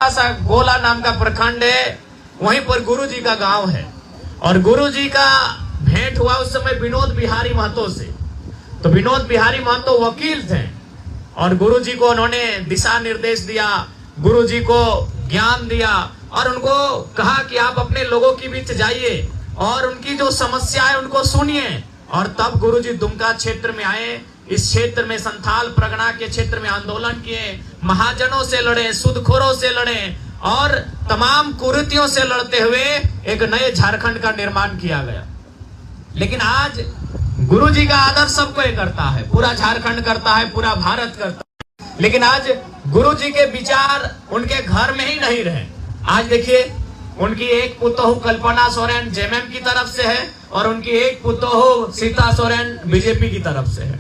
सा गोला नाम का प्रखंड है, वहीं पर गुरु जी का गांव है। और गुरु जी का भेंट हुआ उस समय विनोद बिहारी महतो से। तो विनोद बिहारी महतो वकील थे और गुरु जी को उन्होंने दिशा निर्देश दिया, गुरु जी को ज्ञान दिया और उनको कहा कि आप अपने लोगों के बीच जाइए और उनकी जो समस्या है उनको सुनिए। और तब गुरु जी दुमका क्षेत्र में आए। इस क्षेत्र में संथाल परगना के क्षेत्र में आंदोलन किए, महाजनों से लड़े, सूदखोरों से लड़े और तमाम कुरीतियों से लड़ते हुए एक नए झारखंड का निर्माण किया गया। लेकिन आज गुरु जी का आदर सब कोई करता है, पूरा झारखंड करता है, पूरा भारत करता है। लेकिन आज गुरु जी के विचार उनके घर में ही नहीं रहे। आज देखिए, उनकी एक पुतोहू कल्पना सोरेन जेएमएम की तरफ से है और उनकी एक पुतोहू सीता सोरेन बीजेपी की तरफ से है।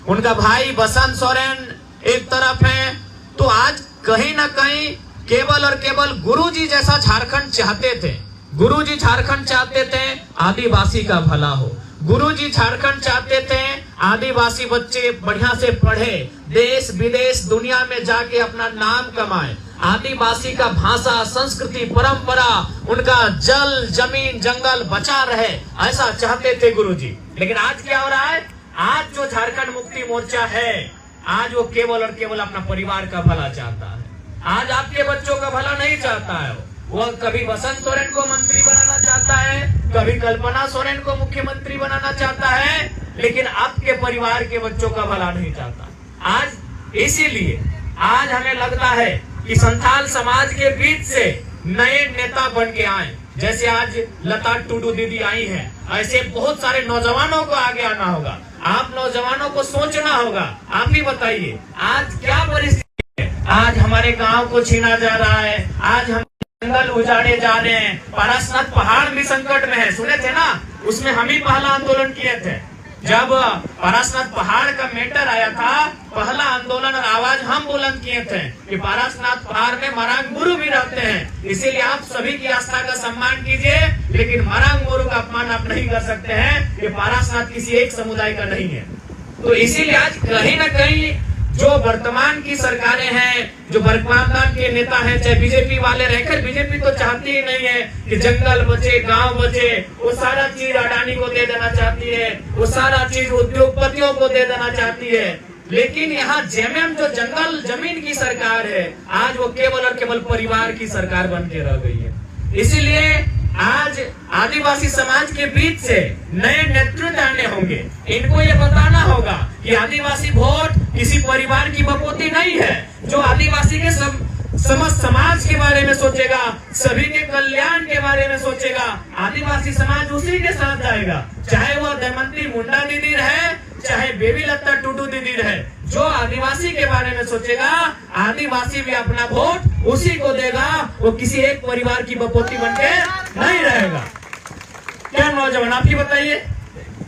उनका भाई बसंत सोरेन एक तरफ है। तो आज कहीं ना कहीं केवल और केवल गुरु जी जैसा झारखंड चाहते थे। गुरु जी झारखंड चाहते थे आदिवासी का भला हो। गुरु जी झारखंड चाहते थे आदिवासी बच्चे बढ़िया से पढ़े, देश विदेश दुनिया में जाके अपना नाम कमाए। आदिवासी का भाषा, संस्कृति, परंपरा, उनका जल, जमीन, जंगल बचा रहे, ऐसा चाहते थे गुरु जी। लेकिन आज क्या हो रहा है? आज जो झारखंड मुक्ति मोर्चा है, आज वो केवल और केवल अपना परिवार का भला चाहता है। आज आपके बच्चों का भला नहीं चाहता है। वो कभी बसंत सोरेन को मंत्री बनाना चाहता है, कभी कल्पना सोरेन को मुख्यमंत्री बनाना चाहता है, लेकिन आपके परिवार के बच्चों का भला नहीं चाहता। आज इसीलिए आज हमें लगता है कि संथाल समाज के बीच से नए नेता बन के आए। जैसे आज लता टुडू दीदी आई हैं, ऐसे बहुत सारे नौजवानों को आगे आना होगा। आप नौजवानों को सोचना होगा। आप ही बताइए आज क्या परिस्थिति है? आज हमारे गांव को छीना जा रहा है, आज हम जंगल उजाड़े जा रहे हैं, पारसनाथ पहाड़ भी संकट में है। सुने थे ना, उसमें हम ही पहला आंदोलन किए थे। जब पारसनाथ पहाड़ का मैटर आया था, पहला आंदोलन और आवाज हम बुलंद किए थे कि पारसनाथ पहाड़ में मरांग गुरु भी रहते हैं, इसीलिए आप सभी की आस्था का सम्मान कीजिए, लेकिन मरांग गुरु का अपमान आप नहीं कर सकते हैं। ये पारसनाथ किसी एक समुदाय का नहीं है। तो इसीलिए आज कहीं न कहीं जो वर्तमान की सरकारें हैं, जो वर्तमान के नेता हैं, चाहे बीजेपी वाले रहकर, बीजेपी तो चाहती ही नहीं है कि जंगल बचे, गांव बचे। वो सारा चीज अडानी को दे देना चाहती है, वो सारा चीज उद्योगपतियों को दे देना चाहती है। लेकिन यहाँ जेएमएम जो जंगल जमीन की सरकार है, आज वो केवल और केवल परिवार की सरकार बन के रह गई है। इसीलिए आज आदिवासी समाज के बीच से नए नेतृत्व आने होंगे। इनको ये बताना होगा कि आदिवासी वोट किसी परिवार की बपोती नहीं है। जो आदिवासी के समस्त समाज के बारे में सोचेगा, सभी के कल्याण के बारे में सोचेगा, आदिवासी समाज उसी के साथ जाएगा। चाहे वो दमयंती मुंडा दीदी रहे, चाहे बेबी लता टुडू दीदी रहे, जो आदिवासी के बारे में सोचेगा, आदिवासी भी अपना वोट उसी को देगा। वो किसी एक परिवार की बपोती बनके नहीं रहेगा। क्या नौजवान आप ही बताइए,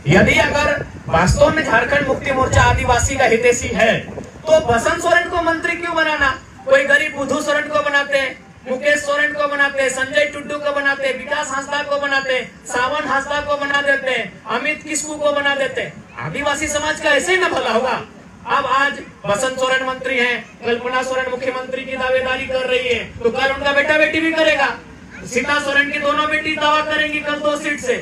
यदि अगर वास्तव में झारखंड मुक्ति मोर्चा आदिवासी का हितैषी है, तो बसंत सोरेन को मंत्री क्यों बनाना? कोई गरीब बुद्धू सोरेन को बनाते, मुकेश सोरेन को बनाते, संजय टुड्डू को बनाते, विकास हांसदा को बनाते, सावन हांसदा को बना देते, अमित किस्कू को बना देते। आदिवासी समाज का ऐसे ही न भला होगा। अब आज बसंत सोरेन मंत्री हैं, कल्पना सोरेन मुख्यमंत्री की दावेदारी कर रही है, तो कल उनका बेटा बेटी भी करेगा। सीता सोरेन की दोनों बेटी दावा करेंगी कल 2 सीट से।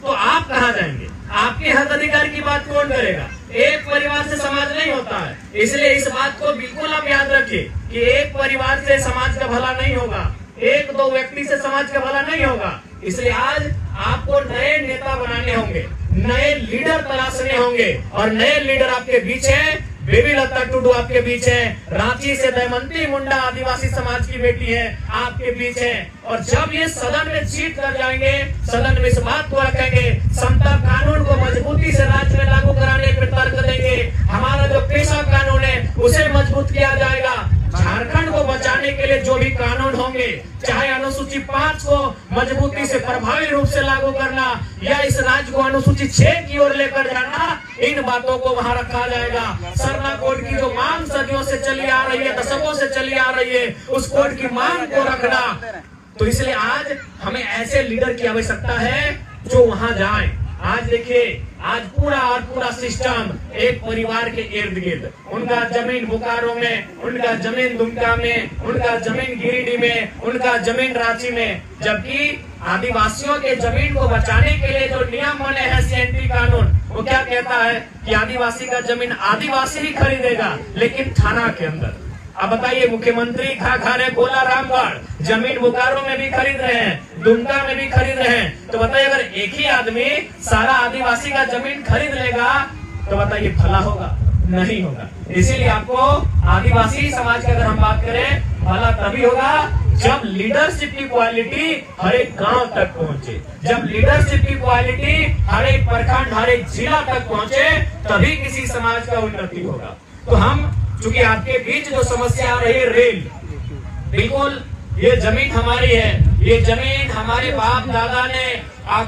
तो आप कहां जाएंगे? आपके हक अधिकार की बात कौन करेगा? एक परिवार से समाज नहीं होता है। इसलिए इस बात को बिल्कुल आप याद रखिए कि एक परिवार से समाज का भला नहीं होगा, 1-2 व्यक्ति से समाज का भला नहीं होगा। इसलिए आज आपको नए नेता बनाने होंगे, नए लीडर तलाशने होंगे, और नए लीडर आपके बीच है। बेबी लता टुडू आपके बीच है, रांची से दमयंती मुंडा आदिवासी समाज की बेटी है, आपके बीच है। और जब ये सदन में जीत कर जाएंगे, सदन में इस बात को रखेंगे, समता कानून को मजबूती से राज्य में लागू कराने पर तर्क देंगे। हमारा जो पेशा कानून है उसे मजबूत किया जाएगा। झारखंड को बचाने के लिए जो भी कानून होंगे, चाहे अनुसूची 5 को मजबूती से प्रभावी रूप से लागू करना या इस राज्य को अनुसूची 6 की ओर लेकर जाना, इन बातों को वहां रखा जाएगा। सरना कोड की जो मांग सदियों से चली आ रही है, दशकों से चली आ रही है, उस कोड की मांग को रखना। तो इसलिए आज हमें ऐसे लीडर की आवश्यकता है जो वहां जाए। आज देखिए, आज पूरा और पूरा सिस्टम एक परिवार के इर्द गिर्द, उनका जमीन बोकारो में, उनका जमीन दुमका में, उनका जमीन गिरिडीह में, उनका जमीन रांची में। जबकि आदिवासियों के जमीन को बचाने के लिए जो नियम बने हैं सीएनटी कानून, वो क्या कहता है कि आदिवासी का जमीन आदिवासी ही खरीदेगा, लेकिन थाना के अंदर। अब बताइए, मुख्यमंत्री खारे गोला रामगढ़ जमीन बोकारो में भी खरीद रहे हैं, दुमका में भी खरीद रहे हैं। तो बताइए, अगर एक ही आदमी सारा आदिवासी का जमीन खरीद लेगा तो बताइए भला होगा? नहीं होगा। इसीलिए आपको आदिवासी समाज की अगर हम बात करें, भला तभी होगा जब लीडरशिप की क्वालिटी हर एक गांव तक पहुंचे, जब लीडरशिप की क्वालिटी हर एक प्रखंड, हर एक जिला तक पहुंचे, तभी किसी समाज का उन्नति होगा। तो हम चूंकि आपके बीच जो समस्या आ रही है रेल, बिल्कुल ये जमीन हमारी है, ये जमीन हमारे बाप दादा ने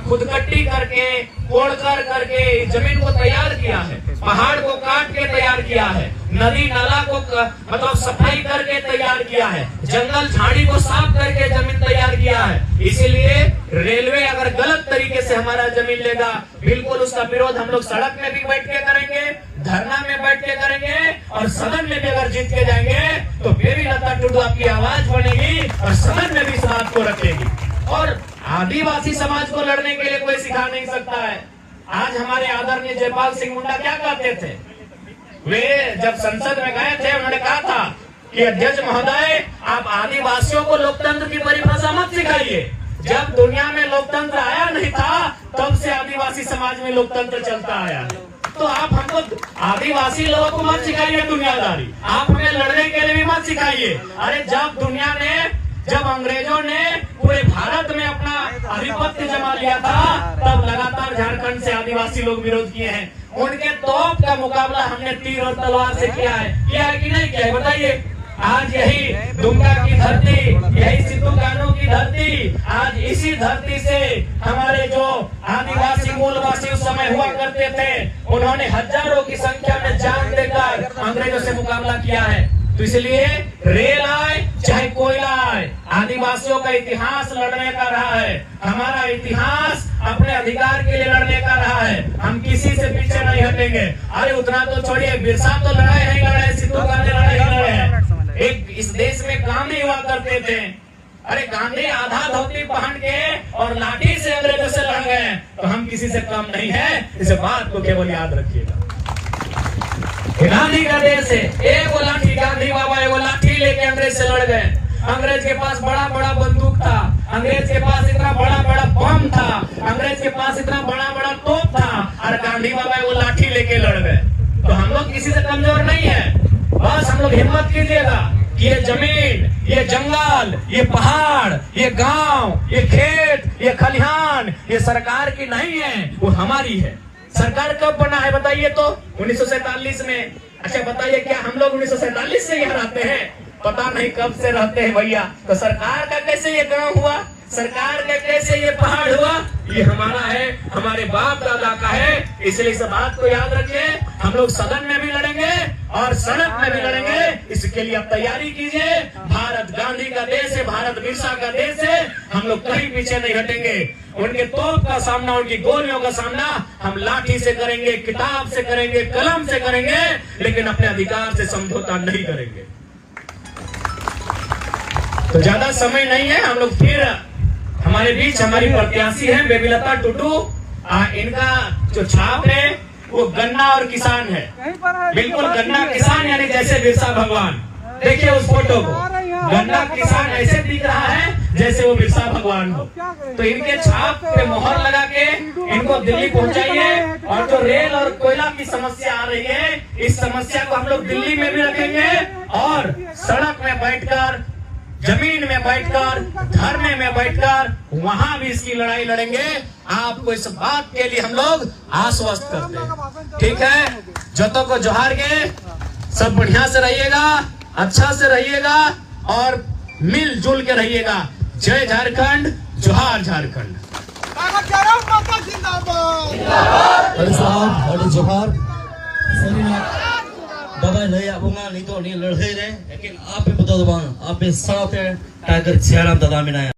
खुदकट्टी करके, कोड़ करके इस जमीन को तैयार किया है, पहाड़ को काट के तैयार किया है, नदी नाला को मतलब सफाई करके तैयार किया है, जंगल झाड़ी को साफ करके जमीन तैयार किया है। इसीलिए रेलवे अगर गलत तरीके से हमारा जमीन लेगा, बिल्कुल उसका विरोध हम लोग सड़क में भी बैठ के करेंगे, धरना में बैठ के करेंगे, और सदन में भी अगर जीत के जाएंगे तो बेबी लता टुडू आपकी आवाज बनेगी और सदन में भी इस बात को रखेगी। और आदिवासी समाज को लड़ने के लिए कोई सिखा नहीं सकता है। आज हमारे आदरणीय जयपाल सिंह मुंडा क्या कहते थे, वे जब संसद में गए थे, उन्होंने कहा था कि अध्यक्ष महोदय, आप आदिवासियों को लोकतंत्र की परिभाषा मत सिखाइए। जब दुनिया में लोकतंत्र आया नहीं था, तब से आदिवासी समाज में लोकतंत्र चलता आया है। तो आप हमको आदिवासी लोगों को मत सिखाइए दुनियादारी, आप हमें लड़ने के लिए भी मत सिखाइए। अरे जब अंग्रेजों ने पूरे भारत में अपना आधिपत्य जमा लिया था, तब लगातार झारखंड से आदिवासी लोग विरोध किए हैं। उनके तोप का मुकाबला हमने तीर और तलवार से किया है कि नहीं किया है? बताइए। आज यही दुमका की धरती, यही सिद्धू कान्हू की धरती, आज इसी धरती से हमारे जो आदिवासी मूलवासी उस समय हुआ करते थे, उन्होंने हजारों की संख्या में जान देकर अंग्रेजों से मुकाबला किया है। तो इसलिए रेल आए चाहे कोयला आए, आदिवासियों का इतिहास लड़ने का रहा है। हमारा इतिहास अपने अधिकार के लिए लड़ने का रहा है। हम किसी से पीछे नहीं हटेंगे। अरे उतना तो छोड़िए, बिरसा तो लड़ाई नहीं लड़े, सिद्धू कान्हू लड़ाई नहीं लड़े। एक इस देश में गांधी हुआ करते थे। अरे गांधी आधा धोती पहन के और लाठी से अंग्रेजों से लड़ गए, तो हम किसी से कम नहीं है। इस बात को केवल याद रखिएगा। गांधी का देश है, एक लाठी, गांधी बाबा एक लाठी लेके अंग्रेज से लड़ गए। अंग्रेज के पास बड़ा बड़ा बंदूक था, अंग्रेज के पास इतना बड़ा बड़ा बम था, अंग्रेज के पास इतना बड़ा बड़ा तोप था, और गांधी बाबा वो लाठी लेके लड़ गए। तो हम लोग किसी से कमजोर नहीं है। बस हम लोग हिम्मत कीजिएगा कि ये जमीन, ये जंगल, ये पहाड़, ये गांव, ये खेत, ये खलिहान, ये सरकार की नहीं है, वो हमारी है। सरकार कब बना है बताइए तो? 1947 में। अच्छा बताइए, क्या हम लोग 1947 से यहाँ रहते हैं? पता नहीं कब से रहते हैं भैया। तो सरकार का कैसे ये गांव हुआ, सरकार का कैसे ये पहाड़ हुआ? ये हमारा है, हमारे बाप दादा का है। इसलिए इस बात को याद रखिए। हम लोग सदन में भी लड़ेंगे और सड़क में भी लड़ेंगे। इसके लिए आप तैयारी कीजिए। भारत गांधी का देश है, भारत बिरसा का देश है। हम लोग कहीं पीछे नहीं हटेंगे। उनके तोप का सामना, उनकी गोलियों का सामना हम लाठी से करेंगे, किताब से करेंगे, कलम से करेंगे, लेकिन अपने अधिकार से समझौता नहीं करेंगे। तो ज्यादा समय नहीं है। हम लोग फिर हमारे बीच हमारी प्रत्याशी है बेबी लता टुडू। इनका जो छाप है वो गन्ना और किसान है। बिल्कुल गन्ना किसान, यानी जैसे बिरसा भगवान। देखिए उस फोटो को, गन्ना किसान ऐसे दिख रहा है जैसे वो बिरसा भगवान हो। तो इनके छाप पे मोहर लगा के इनको दिल्ली पहुंचाइए। और जो रेल और कोयला की समस्या आ रही है, इस समस्या को हम लोग दिल्ली में भी रखेंगे और सड़क में बैठकर, जमीन में बैठकर, धरने में बैठकर वहां भी इसकी लड़ाई लड़ेंगे। आपको इस बात के लिए हम लोग आश्वस्त करते हैं, ठीक है? जतो को जोहार के, सब बढ़िया से रहिएगा, अच्छा से रहिएगा और मिलजुल के रहिएगा। जय झारखंड, जोहार झारखंड। जोहार बाबा नहीं आबूंगा, नहीं तो नहीं लड़े रहे, लेकिन आप पे बता दो, आप पे साथ है टाइगर सियाराम दादा मिनाया।